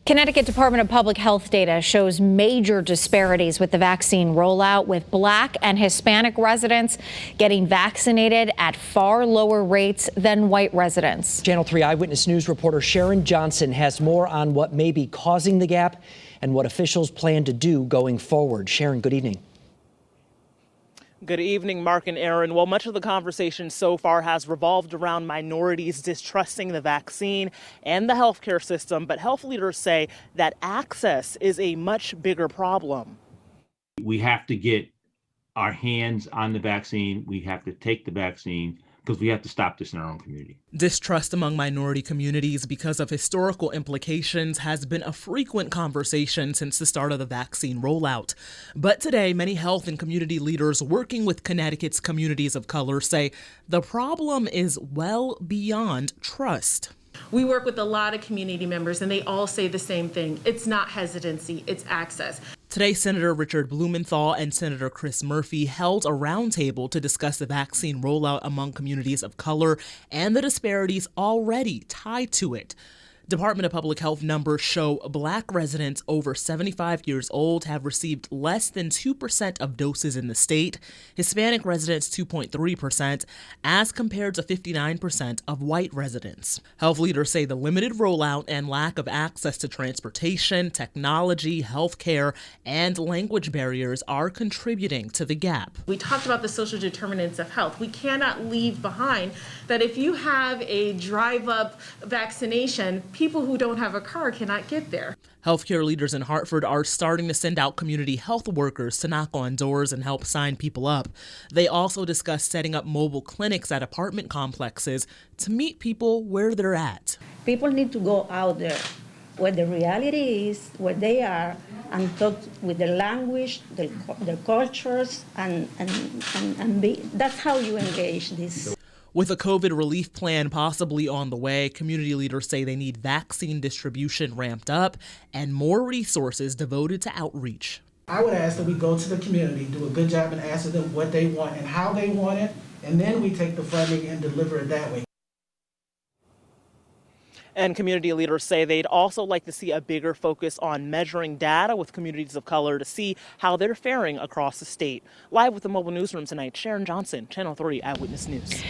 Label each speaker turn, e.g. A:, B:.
A: Connecticut Department of Public Health data shows major disparities with the vaccine rollout, with Black and Hispanic residents getting vaccinated at far lower rates than white residents.
B: Channel 3 Eyewitness News reporter Sharon Johnson has more on what may be causing the gap and what officials plan to do going forward. Sharon, good evening.
C: Good evening, Mark and Aaron. Well, much of the conversation so far has revolved around minorities distrusting the vaccine and the healthcare system, but health leaders say that access is a much bigger problem.
D: We have to get our hands on the vaccine. We have to take the vaccine because we have to stop this in our own community.
E: Distrust among minority communities because of historical implications has been a frequent conversation since the start of the vaccine rollout. But today, many health and community leaders working with Connecticut's communities of color say the problem is well beyond trust.
F: We work with a lot of community members, and they all say the same thing. It's not hesitancy, it's access.
E: Today, Senator Richard Blumenthal and Senator Chris Murphy held a roundtable to discuss the vaccine rollout among communities of color and the disparities already tied to it. Department of Public Health numbers show Black residents over 75 years old have received less than 2% of doses in the state, Hispanic residents 2.3%, as compared to 59% of white residents. Health leaders say the limited rollout and lack of access to transportation, technology, healthcare, and language barriers are contributing to the gap.
F: We talked about the social determinants of health. We cannot leave behind that if you have a drive-up vaccination, people who don't have a car cannot get there.
E: Healthcare leaders in Hartford are starting to send out community health workers to knock on doors and help sign people up. They also discussed setting up mobile clinics at apartment complexes to meet people where they're at.
G: People need to go out there where the reality is, where they are, and talk with their language, their cultures, and that's how you engage this.
E: With a COVID relief plan possibly on the way, community leaders say they need vaccine distribution ramped up and more resources devoted to outreach.
H: I would ask that we go to the community, do a good job in asking them what they want and how they want it, and then we take the funding and deliver it that way.
C: And community leaders say they'd also like to see a bigger focus on measuring data with communities of color to see how they're faring across the state. Live with the mobile newsroom tonight, Sharon Johnson, Channel 3 Eyewitness News.